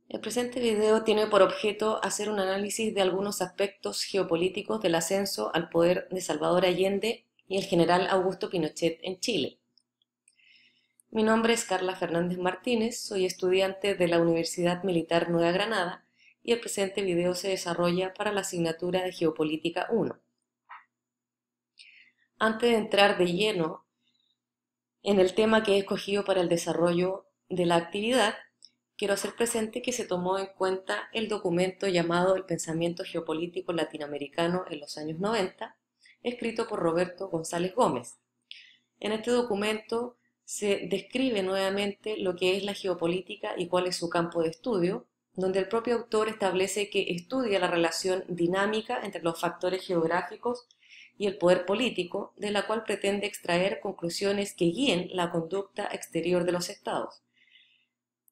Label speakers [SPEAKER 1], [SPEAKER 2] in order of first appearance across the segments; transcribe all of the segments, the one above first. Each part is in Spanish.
[SPEAKER 1] El presente video tiene por objeto hacer un análisis de algunos aspectos geopolíticos del ascenso al poder de Salvador Allende y el general Augusto Pinochet en Chile. Mi nombre es Carla Fernández Martínez, soy estudiante de la Universidad Militar Nueva Granada y el presente video se desarrolla para la asignatura de Geopolítica 1. Antes de entrar de lleno en el tema que he escogido para el desarrollo de la actividad, quiero hacer presente que se tomó en cuenta el documento llamado El pensamiento geopolítico latinoamericano en los años 90, escrito por Roberto González Gómez. En este documento se describe nuevamente lo que es la geopolítica y cuál es su campo de estudio, donde el propio autor establece que estudia la relación dinámica entre los factores geográficos y el poder político, de la cual pretende extraer conclusiones que guíen la conducta exterior de los estados.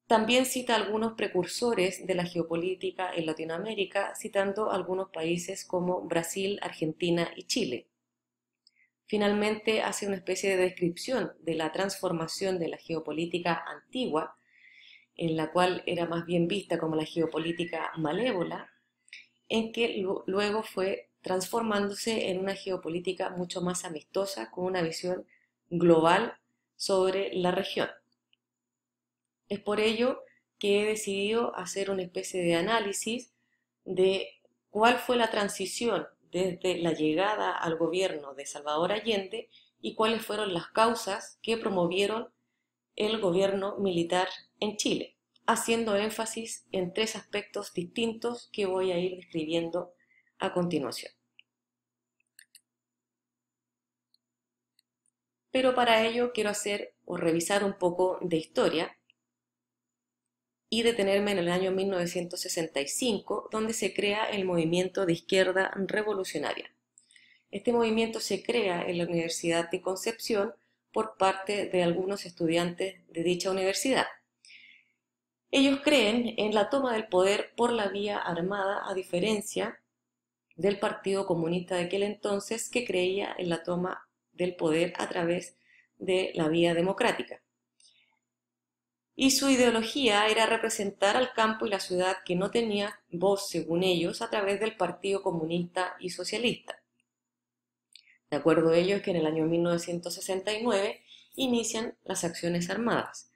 [SPEAKER 1] También cita algunos precursores de la geopolítica en Latinoamérica, citando algunos países como Brasil, Argentina y Chile. Finalmente hace una especie de descripción de la transformación de la geopolítica antigua, en la cual era más bien vista como la geopolítica malévola, en que luego fue transformándose en una geopolítica mucho más amistosa, con una visión global sobre la región. Es por ello que he decidido hacer una especie de análisis de cuál fue la transición desde la llegada al gobierno de Salvador Allende y cuáles fueron las causas que promovieron el gobierno militar en Chile, haciendo énfasis en tres aspectos distintos que voy a ir describiendo a continuación. Pero para ello quiero hacer o revisar un poco de historia y detenerme en el año 1965, donde se crea el movimiento de izquierda revolucionaria. Este movimiento se crea en la Universidad de Concepción por parte de algunos estudiantes de dicha universidad. Ellos creen en la toma del poder por la vía armada, a diferencia del Partido Comunista de aquel entonces, que creía en la toma del poder a través de la vía democrática. Y su ideología era representar al campo y la ciudad que no tenía voz, según ellos, a través del Partido Comunista y Socialista. De acuerdo a ellos, que en el año 1969 inician las acciones armadas.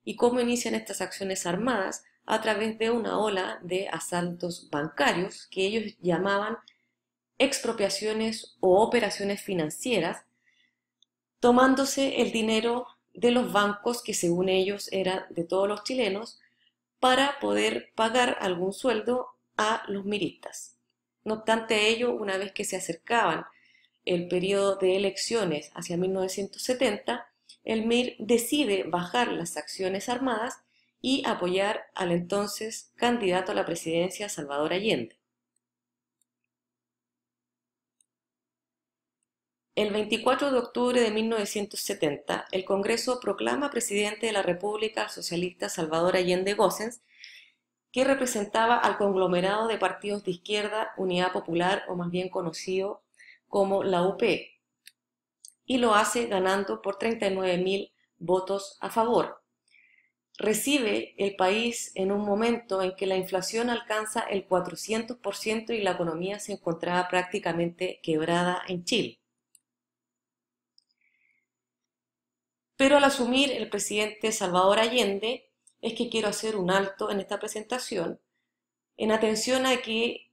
[SPEAKER 1] ¿Y cómo inician estas acciones armadas? A través de una ola de asaltos bancarios que ellos llamaban expropiaciones o operaciones financieras, tomándose el dinero de los bancos, que según ellos era de todos los chilenos, para poder pagar algún sueldo a los miristas. No obstante ello, una vez que se acercaban el periodo de elecciones hacia 1970, el MIR decide bajar las acciones armadas y apoyar al entonces candidato a la presidencia, Salvador Allende. El 24 de octubre de 1970, el Congreso proclama presidente de la República al socialista Salvador Allende Gossens, que representaba al conglomerado de partidos de izquierda Unidad Popular, o más bien conocido como la UP, y lo hace ganando por 39.000 votos a favor. Recibe el país en un momento en que la inflación alcanza el 400% y la economía se encontraba prácticamente quebrada en Chile. Pero al asumir el presidente Salvador Allende, es que quiero hacer un alto en esta presentación, en atención a que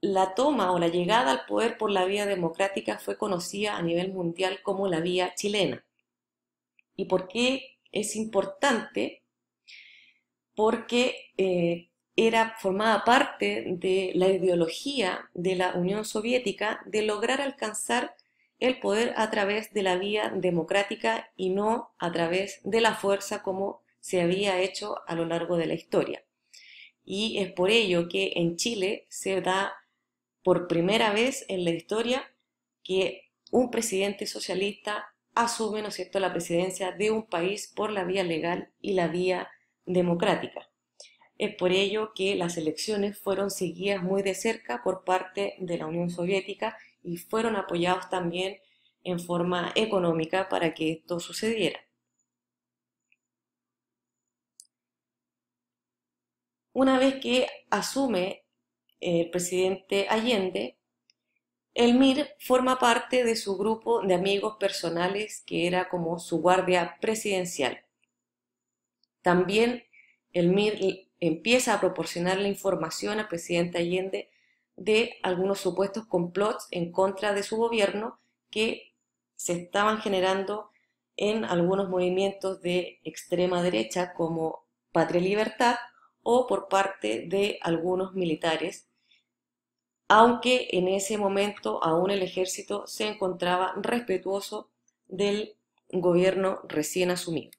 [SPEAKER 1] la toma o la llegada al poder por la vía democrática fue conocida a nivel mundial como la vía chilena. ¿Y por qué es importante? Porque formaba parte de la ideología de la Unión Soviética de lograr alcanzar el poder a través de la vía democrática y no a través de la fuerza, como se había hecho a lo largo de la historia. Y es por ello que en Chile se da por primera vez en la historia que un presidente socialista asume, ¿no es cierto?, la presidencia de un país por la vía legal y la vía democrática. Es por ello que las elecciones fueron seguidas muy de cerca por parte de la Unión Soviética y fueron apoyados también en forma económica para que esto sucediera. Una vez que asume el presidente Allende, el MIR forma parte de su grupo de amigos personales que era como su guardia presidencial. También el MIR empieza a proporcionarle información al presidente Allende de algunos supuestos complots en contra de su gobierno que se estaban generando en algunos movimientos de extrema derecha como Patria y Libertad o por parte de algunos militares, aunque en ese momento aún el ejército se encontraba respetuoso del gobierno recién asumido.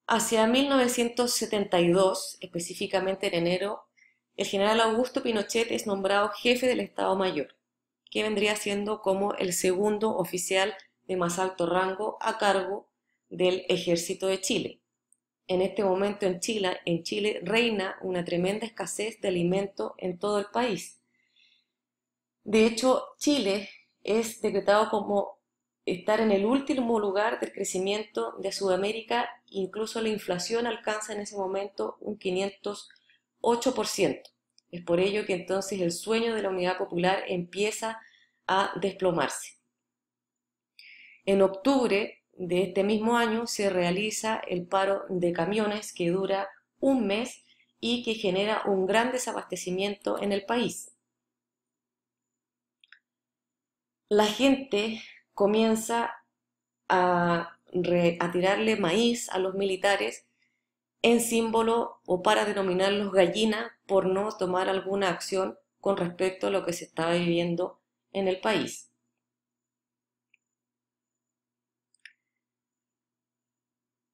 [SPEAKER 1] Hacia 1972, específicamente en enero, el general Augusto Pinochet es nombrado jefe del Estado Mayor, que vendría siendo como el segundo oficial de más alto rango a cargo del Ejército de Chile. En este momento en Chile reina una tremenda escasez de alimento en todo el país. De hecho, Chile es decretado como estar en el último lugar del crecimiento de Sudamérica, incluso la inflación alcanza en ese momento un 508%. Es por ello que entonces el sueño de la unidad popular empieza a desplomarse. En octubre de este mismo año se realiza el paro de camiones que dura un mes y que genera un gran desabastecimiento en el país. La gente comienza a tirarle maíz a los militares en símbolo o para denominarlos gallina por no tomar alguna acción con respecto a lo que se estaba viviendo en el país.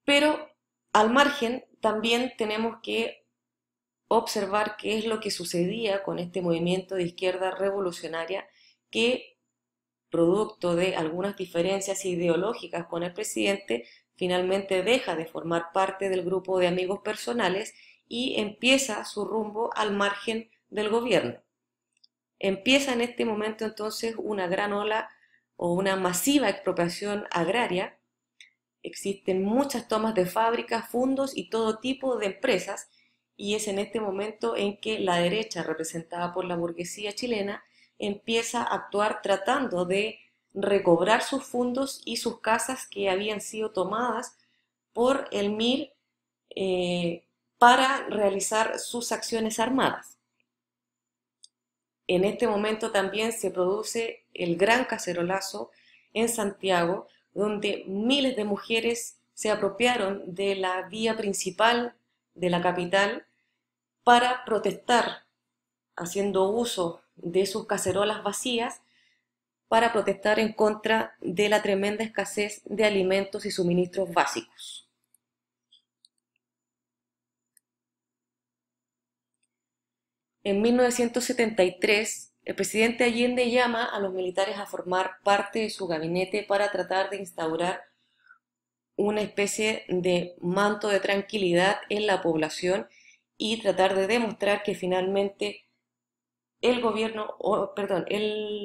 [SPEAKER 1] Pero al margen también tenemos que observar qué es lo que sucedía con este movimiento de izquierda revolucionaria que, producto de algunas diferencias ideológicas con el presidente, finalmente deja de formar parte del grupo de amigos personales y empieza su rumbo al margen del gobierno. Empieza en este momento entonces una gran ola o una masiva expropiación agraria. Existen muchas tomas de fábricas, fondos y todo tipo de empresas, y es en este momento en que la derecha, representada por la burguesía chilena, empieza a actuar tratando de recobrar sus fondos y sus casas que habían sido tomadas por el MIR para realizar sus acciones armadas. En este momento también se produce el gran cacerolazo en Santiago, donde miles de mujeres se apropiaron de la vía principal de la capital para protestar, haciendo uso de sus cacerolas vacías, para protestar en contra de la tremenda escasez de alimentos y suministros básicos. En 1973, el presidente Allende llama a los militares a formar parte de su gabinete para tratar de instaurar una especie de manto de tranquilidad en la población y tratar de demostrar que finalmente el gobierno, perdón,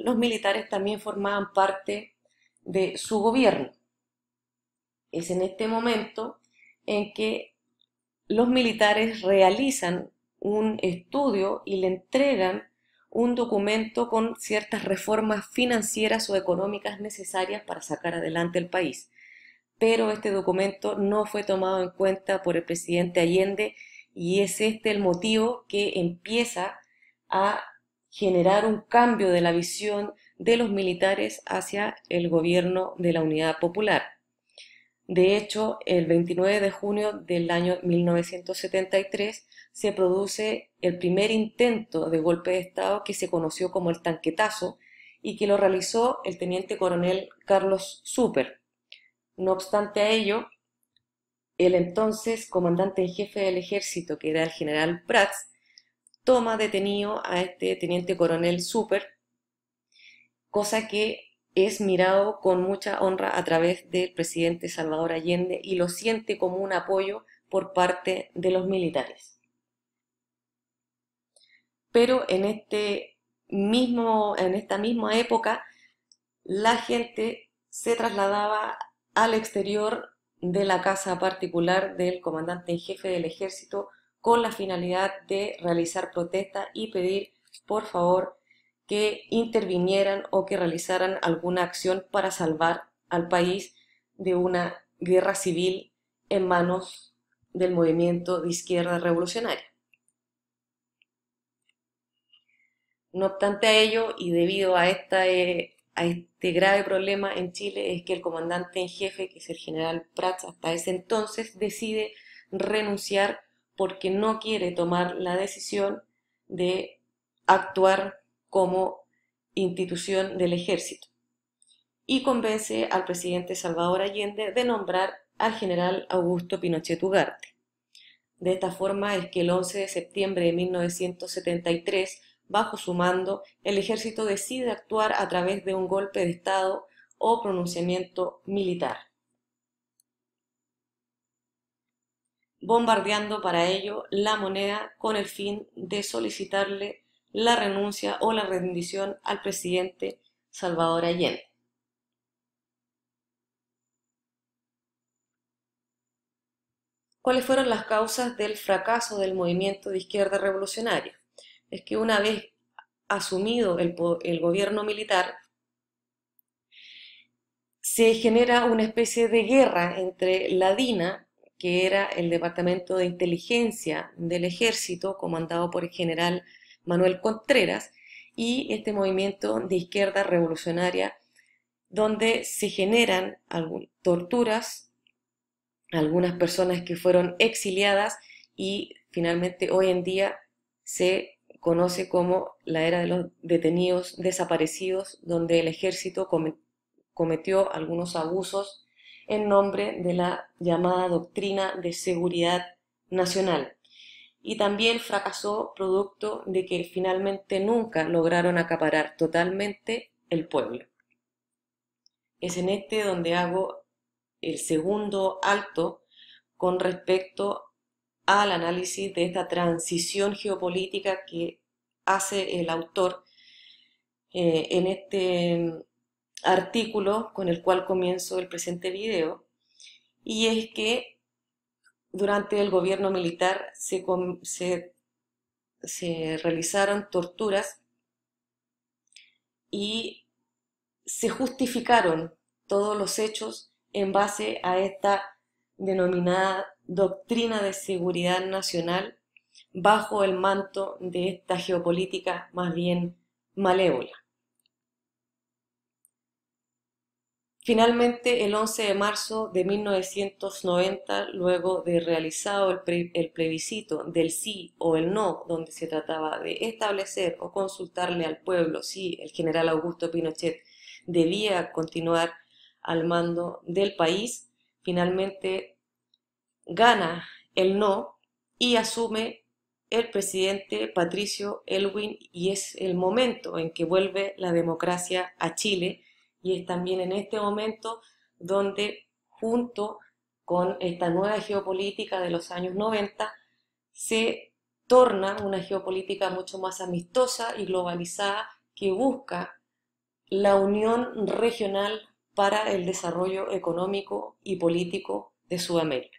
[SPEAKER 1] los militares también formaban parte de su gobierno. Es en este momento en que los militares realizan un estudio y le entregan un documento con ciertas reformas financieras o económicas necesarias para sacar adelante el país. Pero este documento no fue tomado en cuenta por el presidente Allende y es este el motivo que empieza a generar un cambio de la visión de los militares hacia el gobierno de la Unidad Popular. De hecho, el 29 de junio del año 1973 se produce el primer intento de golpe de Estado que se conoció como el tanquetazo y que lo realizó el teniente coronel Carlos Súper. No obstante a ello, el entonces comandante en jefe del ejército, que era el general Prats, toma detenido a este teniente coronel Súper, cosa que es mirado con mucha honra a través del presidente Salvador Allende y lo siente como un apoyo por parte de los militares. Pero en esta misma época, la gente se trasladaba al exterior de la casa particular del comandante en jefe del ejército con la finalidad de realizar protesta y pedir, por favor, que intervinieran o que realizaran alguna acción para salvar al país de una guerra civil en manos del movimiento de izquierda revolucionaria. No obstante a ello, y debido a este grave problema en Chile, es que el comandante en jefe, que es el general Prats, hasta ese entonces decide renunciar porque no quiere tomar la decisión de actuar como institución del ejército y convence al presidente Salvador Allende de nombrar al general Augusto Pinochet Ugarte. De esta forma es que el 11 de septiembre de 1973, bajo su mando, el ejército decide actuar a través de un golpe de Estado o pronunciamiento militar, bombardeando para ello La Moneda con el fin de solicitarle la renuncia o la rendición al presidente Salvador Allende. ¿Cuáles fueron las causas del fracaso del movimiento de izquierda revolucionaria? Es que una vez asumido el gobierno militar, se genera una especie de guerra entre la DINA, que era el Departamento de Inteligencia del Ejército, comandado por el general Manuel Contreras, y este movimiento de izquierda revolucionaria, donde se generan torturas, algunas personas que fueron exiliadas y finalmente hoy en día se conoce como la era de los detenidos desaparecidos, donde el ejército cometió algunos abusos en nombre de la llamada doctrina de seguridad nacional. Y también fracasó producto de que finalmente nunca lograron acaparar totalmente el pueblo. Es en este donde hago el segundo alto con respecto al análisis de esta transición geopolítica que hace el autor en este artículo con el cual comienzo el presente video, y es que durante el gobierno militar se realizaron torturas y se justificaron todos los hechos en base a esta denominada doctrina de seguridad nacional bajo el manto de esta geopolítica más bien malévola. Finalmente, el 11 de marzo de 1990, luego de realizado el plebiscito del sí o el no, donde se trataba de establecer o consultarle al pueblo si el general Augusto Pinochet debía continuar al mando del país, finalmente gana el no y asume el presidente Patricio Aylwin, y es el momento en que vuelve la democracia a Chile, y es también en este momento donde, junto con esta nueva geopolítica de los años 90, se torna una geopolítica mucho más amistosa y globalizada que busca la unión regional para el desarrollo económico y político de Sudamérica.